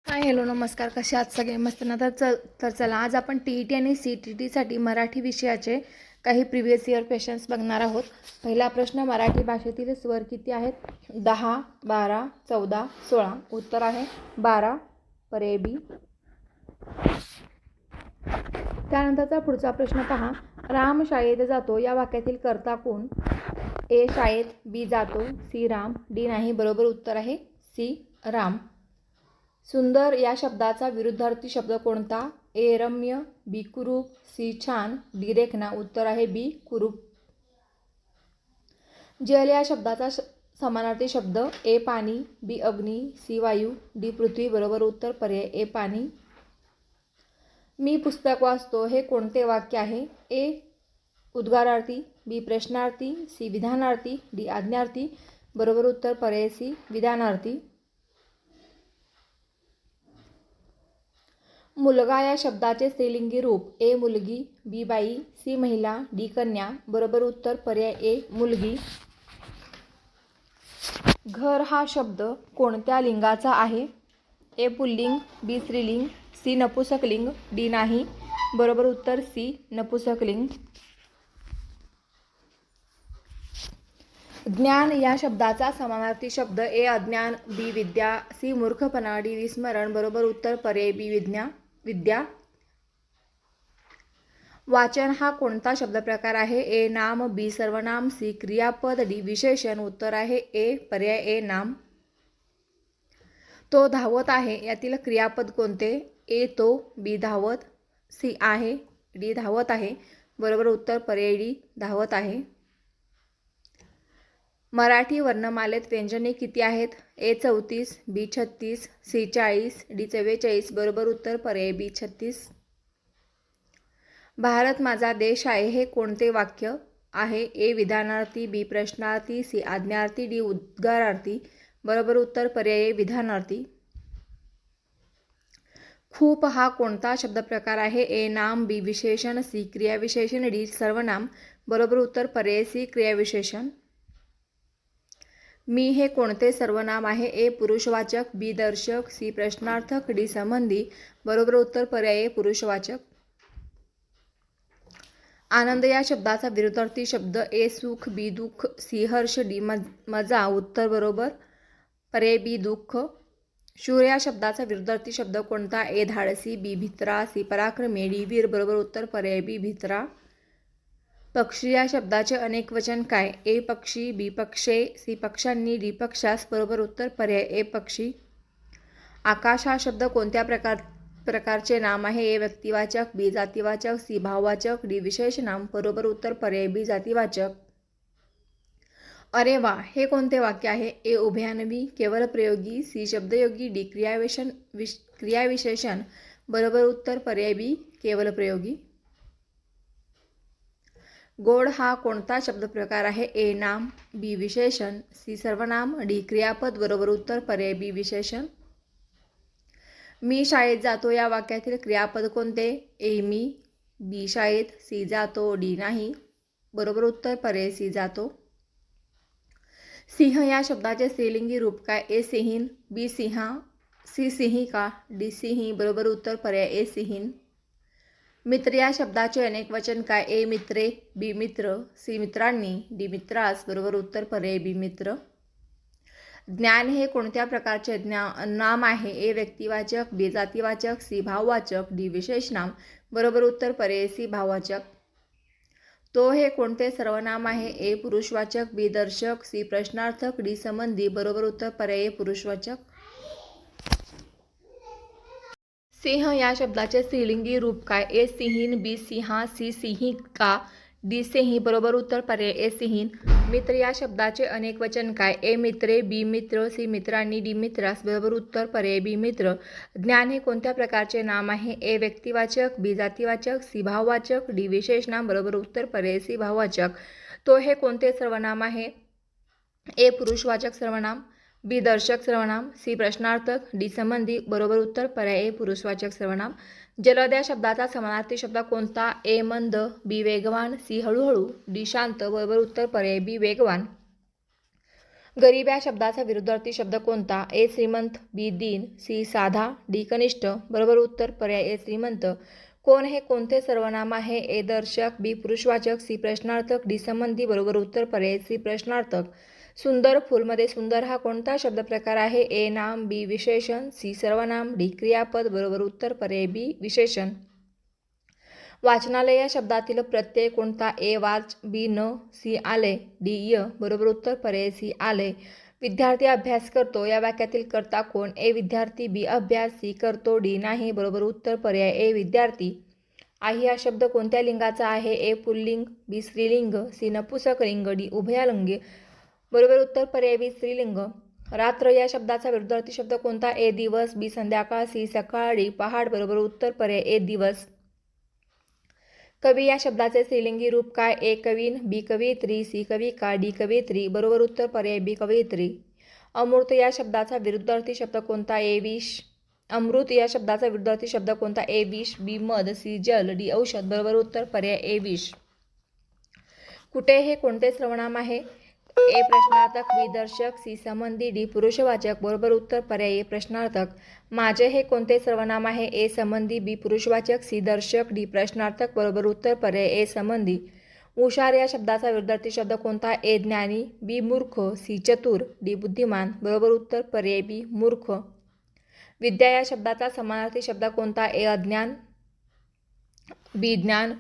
Hi hello नमस्कार. कसे आहात सगळे? मस्त ना. तर चला आज आपण TET आणि CTT मराठी विषयाचे काही प्रिव्हियस इयर क्वेश्चन्स बघणार आहोत. पहिला प्रश्न, मराठी भाषेतील स्वर किती आहेत? 10, 12, 14, 16. उत्तर आहे 12. पर्याय बी. त्यानंतरचा पुढचा प्रश्न पहा. राम शाळेत जातो या वाक्यातील कर्ता कोण? ए शाळेत, बी जातो, सी राम, डी नाही. बरोबर उत्तर आहे सी राम. सुंदर या शब्दाचा विरुद्धार्थी शब्द कोणता? ए रम्य, बी कुरूप, सी छान, डी देखणा. उत्तर आहे बी कुरूप. जल या शब्दाचा समानार्थी शब्द ए पाणी, बी अग्नी, सी वायू, डी पृथ्वी. बरोबर उत्तर पर्याय ए पाणी. मी पुस्तक वाचतो हे कोणते वाक्य आहे? ए उद्गारार्थी, बी प्रश्नार्थी, सी विधानार्थी, डी आज्ञार्थी. बरोबर उत्तर पर्याय सी विधानार्थी. मुलगा या शब्दाचे स्त्रीलिंगी रूप ए मुलगी, बी बाई, सी महिला, डी कन्या. बरोबर उत्तर पर्याय ए मुलगी. घर हा शब्द कोणत्या लिंगाचा आहे? ए पुल्लिंग, बी स्त्रीलिंग, सी नपुसकलिंग, डी नाही. बरोबर उत्तर सी नपुसकलिंग. ज्ञान या शब्दाचा समानार्थी शब्द ए अज्ञान, बी विद्या, सी मूर्खपणा, डी विस्मरण. बरोबर उत्तर पर्याय बी विद्या. वाचन हा कोणता शब्द प्रकार आहे? ए नाम, बी सर्वनाम, सी क्रियापद, डी विशेषण. उत्तर आहे ए पर्याय ए नाम. तो धावत आहे यातील क्रियापद कोणते? ए तो, बी धावत, सी आहे, डी धावत आहे. बरोबर उत्तर पर्याय डी धावत आहे. मराठी वर्णमालेत व्यंजने किती आहेत? ए 34, बी 36, सी 40, डी 44. बरोबर उत्तर पर्याय बी 36. भारत माझा देश आहे हे कोणते वाक्य आहे? ए विधानार्थी, बी प्रश्नार्थी, सी आज्ञार्थी, डी उद्गारार्थी. बरोबर उत्तर पर्याय विधानार्थी. खूप हा कोणता शब्द प्रकार आहे? ए नाम, बी विशेषण, सी क्रियाविशेषण, डी सर्वनाम. बरोबर उत्तर पर्याय सी क्रियाविशेषण. मी हे कोणते सर्वनाम आहे? ए पुरुषवाचक, बी दर्शक, सी प्रश्नार्थक, डी संबंधी. बरोबर उत्तर पर्याय पुरुषवाचक. आनंद या शब्दाचा विरुद्धार्थी शब्द ए सुख, बी दुःख, सी हर्ष, डी मजा. उत्तर बरोबर पर्याय बी दुःख. शूर या शब्दाचा विरुद्धार्थी शब्द कोणता? ए धाडसी, बी भित्रा, सी पराक्रमी, डी वीर. बरोबर उत्तर पर्याय बी भित्रा. पक्षी या शब्दाचे अनेक वचन काय? ए पक्षी, बी पक्षे, सी पक्षांनी, डी पक्षास. बरोबर उत्तर पर्याय ए पक्षी. आकाश हा शब्द कोणत्या प्रकारचे नाम आहे? ए व्यक्तिवाचक, बी जातीवाचक, सी भाववाचक, डी विशेषनाम. बरोबर उत्तर पर्याय बी जातीवाचक. अरे वा हे कोणते वाक्य आहे? ए उभयान्वी, केवळ प्रयोगी, सी शब्दयोगी, डी क्रियाविशेषण. बरोबर उत्तर पर्याय बी केवळ प्रयोगी. गोड हा कोणता शब्द प्रकार आहे? ए नाम, बी विशेषण, सी सर्वनाम, डी क्रियापद. बरोबर उत्तर पर्याय बी विशेषण. मी शाळेत जातो या वाक्यातील क्रियापद कोणते? ए मी, बी शाळेत, सी जातो, डी नाही. बरोबर उत्तर पर्याय सी जातो. सिंह या शब्दाचे स्त्रीलिंगी रूप काय? ए सिंहीण, बी सिंहा, सी सिंहिका, डी सिंही. बरोबर उत्तर पर्याय ए सिंहीण. मित्र या शब्दाचे अनेक वचन काय? ए मित्रे, बी मित्र, सी मित्रांनी, डी मित्रास. बरोबर उत्तर पर्याय बी मित्र. ज्ञान हे कोणत्या प्रकारचे नाम आहे? ए व्यक्तिवाचक, बी जातीवाचक, सी भाववाचक, डी विशेषनाम. बरोबर उत्तर पर्याय सी भाववाचक. तो हे कोणते सर्वनाम आहे? ए पुरुषवाचक, बी दर्शक, सी प्रश्नार्थक, डी संबंधी. बरोबर उत्तर पर्याय पुरुषवाचक. सिंह या शब्दाचे स्त्रीलिंगी रूप काय? ए सिंहीण, बी सिंहा, सी सिंहिका, डी सिंही. बरोबर उत्तर पर्याय ए सिंहीण. मित्र या शब्दाचे अनेक वचन काय? ए मित्रे, बी मित्र, सी मित्रांनी, डी मित्रास. बरोबर उत्तर पर्याय बी मित्र. ज्ञान हे कोणत्या प्रकारचे नाम आहे? ए व्यक्तिवाचक, बी जातीवाचक, सी भाववाचक, डी विशेषनाम. बरोबर उत्तर पर्याय सी भाववाचक. तो हे कोणते सर्वनाम आहे? ए पुरुषवाचक सर्वनाम, बी दर्शक सर्वनाम, सी प्रश्नार्थक, डी संबंधी. बरोबर उत्तर पर्याय ए पुरुषवाचक सर्वनाम. जलद या शब्दाचा समानार्थी शब्द कोणता? ए मंद, बी वेगवान, सी हळूहळू, डी शांत. बरोबर उत्तर पर्याय बी वेगवान. गरीब या शब्दाचा विरुद्धार्थी शब्द कोणता? ए श्रीमंत, बी दीन, सी साधा, डी कनिष्ठ. बरोबर उत्तर पर्याय ए श्रीमंत. कोण हे कोणते सर्वनाम आहे? ए दर्शक, बी पुरुषवाचक, सी प्रश्नार्थक, डी संबंधी. बरोबर उत्तर पर्याय सी प्रश्नार्थक. सुंदर फुलमध्ये सुंदर हा कोणता शब्द प्रकार आहे? ए नाम, बी विशेषण, सी सर्वनाम, डी क्रियापद. बरोबर उत्तर पर्याय बी विशेषण. वाचनालय या शब्दातील प्रत्यय कोणता? ए वाच, बी न, सी आले, डी य. बरोबर उत्तर पर्याय सी आले. विद्यार्थी अभ्यास करतो या वाक्यातील कर्ता कोण? ए विद्यार्थी, बी अभ्यास, सी करतो, डी नाही. बरोबर उत्तर पर्याय ए विद्यार्थी. आई हा शब्द कोणत्या लिंगाचा आहे? ए पुल्लिंग, बी स्त्रीलिंग, सी नपुंसकलिंग, डी उभयलिंगी. बरोबर उत्तर पर्याय बी स्त्रीलिंग. रात्र या शब्दाचा विरुद्धार्थी शब्द कोणता? ए दिवस, बी संध्याकाळ, सी सकाळ, डी पहाट. बरोबर उत्तर पर्याय ए दिवस. कवी या शब्दाचे स्त्रीलिंगी रूप काय? ए कवीन, बी कवयित्री, सी कविका, डी कवयित्री. बरोबर उत्तर पर्याय बी कवयित्री. अमृत या शब्दाचा विरुद्धार्थी शब्द कोणता? ए विष. अमृत या शब्दाचा विरुद्धार्थी शब्द कोणता? ए विष, बी मध, सी जल, डी औषध. बरोबर उत्तर पर्याय ए विष. कुठे हे कोणते सर्वनाम आहे? ए प्रश्नार्थक, बी दर्शक, सी संबंधी, डी पुरुषवाचक. बरोबर उत्तर पर्याय ए प्रश्नार्थक. माझे हे कोणते सर्वनाम आहे? ए संबंधी, बी पुरुषवाचक, सी दर्शक, डी प्रश्नार्थक. बरोबर उत्तर पर्याय ए संबंधी. हुशार या शब्दाचा विरुद्धार्थी शब्द कोणता? ए ज्ञानी, बी मूर्ख, सी चतुर, डी बुद्धिमान. बरोबर उत्तर पर्याय बी मूर्ख. विद्या या शब्दाचा समानार्थी शब्द कोणता? ए अज्ञान, बी ज्ञान,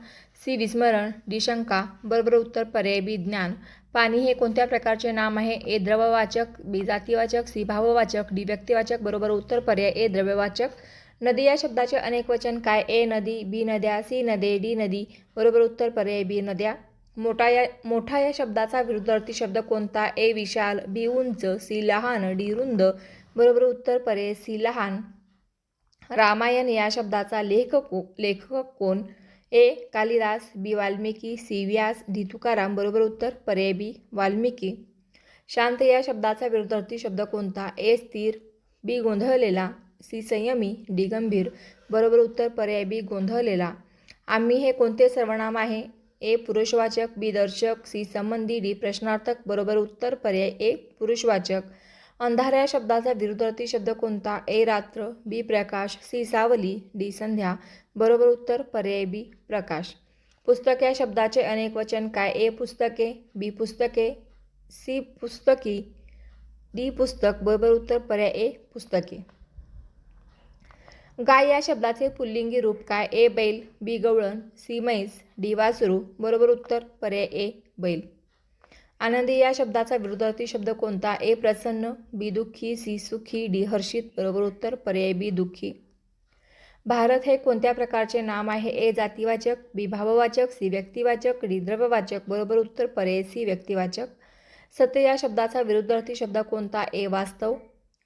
सी विस्मरण, डी शंका. बरोबर उत्तर पर्याय बी ज्ञान. पाणी हे कोणत्या प्रकारचे नाम आहे? ए द्रववाचक, बी जातीवाचक, सी भाववाचक, डी व्यक्तिवाचक. बरोबर उत्तर पर्याय ए द्रव्यवाचक. नदी या शब्दाचे अनेक वचन काय? ए नदी, बी नद्या, सी नदे, डी नदी. बरोबर उत्तर पर्याय बी नद्या. मोठा या शब्दाचा विरुद्धार्थी शब्द कोणता? ए विशाल, बी उंच, सी लहान, डी रुंद. बरोबर उत्तर पर्याय सी लहान. रामायण या शब्दाचा लेखक कोण? ए कालिदास, बी वाल्मिकी, सी व्यास, डी तुकाराम. बरोबर उत्तर पर्याय बी वाल्मिकी. शांत या शब्दाचा विरुद्धार्थी शब्द कोणता? ए स्थिर, बी गोंधळलेला, सी संयमी, डी गंभीर. बरोबर उत्तर पर्याय बी गोंधळलेला. आम्ही हे कोणते सर्वनाम आहे? ए पुरुषवाचक, बी दर्शक, सी संबंधी, डी प्रश्नार्थक. बरोबर उत्तर पर्याय ए पुरुषवाचक. अंधार या शब्दाचा विरुद्धार्थी शब्द कोणता? ए रात्र, बी प्रकाश, सी सावली, डी संध्या. बरोबर उत्तर पर्याय बी प्रकाश. पुस्तक या शब्दाचे अनेक वचन काय? ए पुस्तके, बी पुस्तके, सी पुस्तकी, डी पुस्तक. बरोबर उत्तर पर्याय ए पुस्तके. गाय या शब्दाचे पुल्लिंगी रूप काय? ए बैल, बी गवळण, सी म्हैस, डी वासरू. बरोबर उत्तर पर्याय ए बैल. आनंदी या शब्दाचा विरुद्धार्थी शब्द कोणता? ए प्रसन्न, बी दुःखी, सी सुखी, डी हर्षित. बरोबर उत्तर पर्याय बी दुःखी. भारत हे कोणत्या प्रकारचे नाम आहे? ए जातीवाचक, बी भाववाचक, सी व्यक्तिवाचक, डी द्रव्यवाचक. बरोबर उत्तर पर्याय सी व्यक्तिवाचक. सत्य या शब्दाचा विरुद्धार्थी शब्द कोणता? ए वास्तव,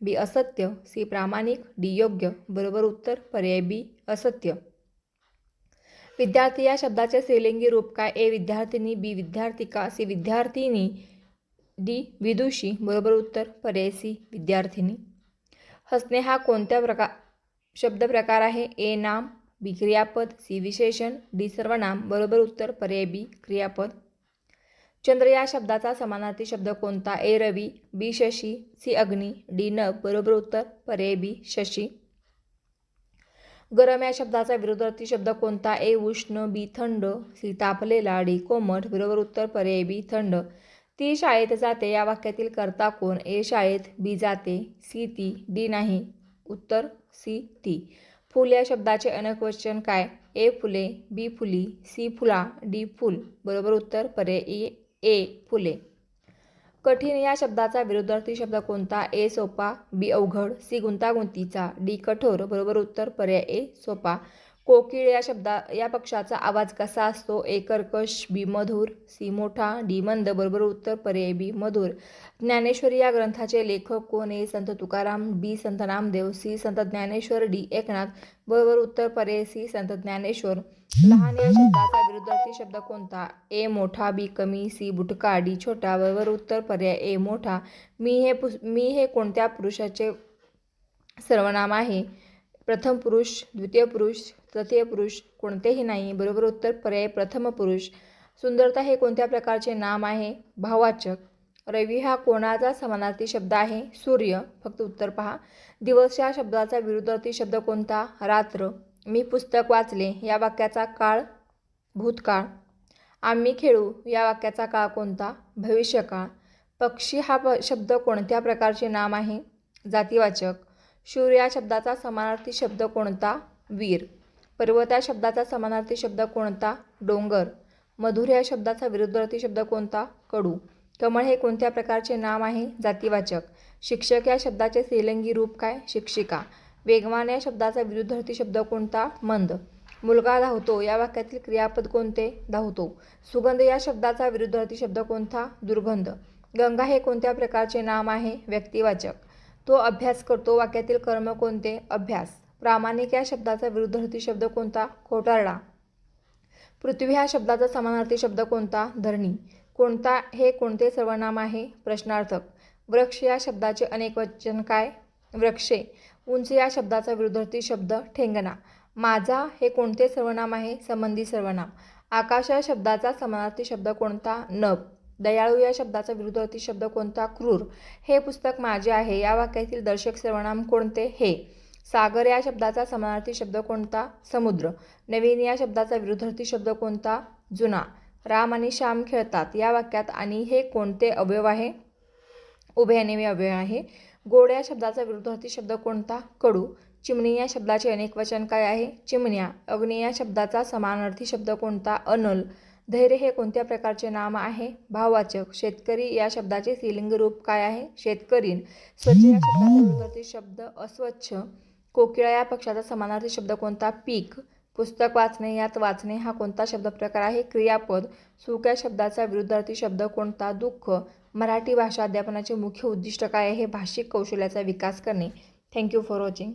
बी असत्य, सी प्रामाणिक, डी योग्य. बरोबर उत्तर पर्याय बी असत्य. विद्यार्थी या शब्दाचे स्त्रीलिंगी रूप काय? ए विद्यार्थिनी, बी विद्यार्थिका, सी विद्यार्थिनी, डी विदुषी. बरोबर उत्तर पर्याय सी विद्यार्थिनी. हसणे हा कोणत्या शब्द प्रकार आहे? ए नाम, बी क्रियापद, सी विशेषण, डी सर्वनाम. बरोबर उत्तर पर्याय बी क्रियापद. चंद्र या शब्दाचा समानार्थी शब्द कोणता? ए रवी, बी शशी, सी अग्नी, डी नभ. बरोबर उत्तर पर्याय बी शशी. गरम या शब्दाचा विरुद्धार्थी शब्द कोणता? ए उष्ण, बी थंड, सी तापलेला, डी कोमट. बरोबर उत्तर पर्याय बी थंड. ती शाळेत जाते या वाक्यातील कर्ता कोण? ए शाळेत, बी जाते, सी ती, डी नाही. उत्तर सी ती. फूल या शब्दाचे अनेक वचन काय? ए फुले, बी फुली, सी फुला, डी फूल. बरोबर उत्तर पर्याय ए फुले. कठीण या शब्दाचा विरुद्धार्थी शब्द कोणता? ए सोपा, बी अवघड, सी गुंतागुंतीचा, डी कठोर. बरोबर उत्तर पर्याय ए सोपा. कोकिळ या पक्षाचा आवाज कसा असतो? ए कर्कश, बी मधुर, सी मोठा, डी मंद. बरोबर उत्तर पर्याय बी मधुर. ज्ञानेश्वरी या ग्रंथाचे लेखक कोण? ए संत तुकाराम, बी संत नामदेव, सी संत ज्ञानेश्वर, डी एकनाथ. बरोबर उत्तर पर्याय सी संत ज्ञानेश्वर. लहान या शब्दाचा विरुद्धार्थी शब्द कोणता? ए मोठा, बी कमी, सी बुटका, डी छोटा. बरोबर उत्तर पर्याय ए मोठा. मी हे कोणत्या पुरुषाचे सर्वनाम आहे? प्रथम पुरुष, द्वितीय पुरुष, तृतीय पुरुष, कोणतेही नाही. बरोबर उत्तर पर्याय प्रथम पुरुष. सुंदरता हे कोणत्या प्रकारचे नाम आहे? भाववाचक. रवी हा कोणाचा समानार्थी शब्द आहे? सूर्य. फक्त उत्तर पहा. दिवस या शब्दाचा विरुद्धार्थी शब्द कोणता? रात्र. मी पुस्तक वाचले या वाक्याचा काळ भूतकाळ. आम्ही खेळू या वाक्याचा काळ कोणता? भविष्यकाळ. पक्षी हा शब्द कोणत्या प्रकारचे नाम आहे? जातीवाचक. शूर या शब्दाचा समानार्थी शब्द कोणता? वीर. पर्वत या शब्दाचा समानार्थी शब्द कोणता? डोंगर. मधुर या शब्दाचा विरुद्धार्थी शब्द कोणता? कडू. कमळ हे कोणत्या प्रकारचे नाम आहे? जातीवाचक. शिक्षक या शब्दाचे स्त्रीलिंगी रूप काय? शिक्षिका. वेगवान या शब्दाचा विरुद्धार्थी शब्द कोणता? मंद. मुलगा धावतो या वाक्यातील क्रियापद कोणते? धावतो. सुगंध या शब्दाचा विरुद्धार्थी शब्द कोणता? दुर्गंध. गंगा हे कोणत्या प्रकारचे नाम आहे? व्यक्तिवाचक. तो अभ्यास करतो वाक्यातील कर्म कोणते? अभ्यास. प्रामाणिक या शब्दाचा विरुद्धार्थी शब्द कोणता? खोटारडा. पृथ्वी ह्या शब्दाचा समानार्थी शब्द कोणता? धरणी. कोणता हे कोणते सर्वनाम आहे? प्रश्नार्थक. वृक्ष या शब्दाचे अनेक वचन काय? वृक्षे. उंच या शब्दाचा विरुद्धार्थी शब्द ठेंगणा. माझा हे कोणते सर्वनाम आहे? संबंधी सर्वनाम. आकाश या शब्दाचा समानार्थी शब्द कोणता? नभ. दयाळू या शब्दाचा विरुद्धार्थी शब्द कोणता? क्रूर. हे पुस्तक माझे आहे या वाक्यातील दर्शक सर्वनाम कोणते? हे. सागर या शब्दाचा समानार्थी शब्द कोणता? समुद्र. नवीन या शब्दाचा विरुद्धार्थी शब्द कोणता? जुना. राम आणि श्याम खेळतात या वाक्यात आणि हे कोणते अवयव आहे? उभयनिमी अवयव आहे. गोड या शब्दाचा विरुद्धार्थी शब्द कोणता? कडू. चिमणी या शब्दाचे अनेक वचन काय आहे? चिमण्या. अग्नी या शब्दाचा समानार्थी शब्द कोणता? अनल. धैर्य हे कोणत्या प्रकारचे नाम आहे? भाववाचक. शेतकरी या शब्दाचे स्त्रीलिंग रूप काय आहे? शेतकरीण. स्वच्छ या शब्दाचा विरुद्धार्थी शब्द अस्वच्छ. कोकिळा या पक्षाचा समानार्थी शब्द कोणता? पीक. पुस्तक वाचणे यात वाचणे हा कोणता शब्द प्रकार आहे? क्रियापद. सुख या शब्दाचा विरुद्धार्थी शब्द कोणता? दुःख. मराठी भाषा अध्यापनाचे मुख्य उद्दिष्ट काय आहे? भाषिक कौशल्याचा विकास करणे. Thank you for watching.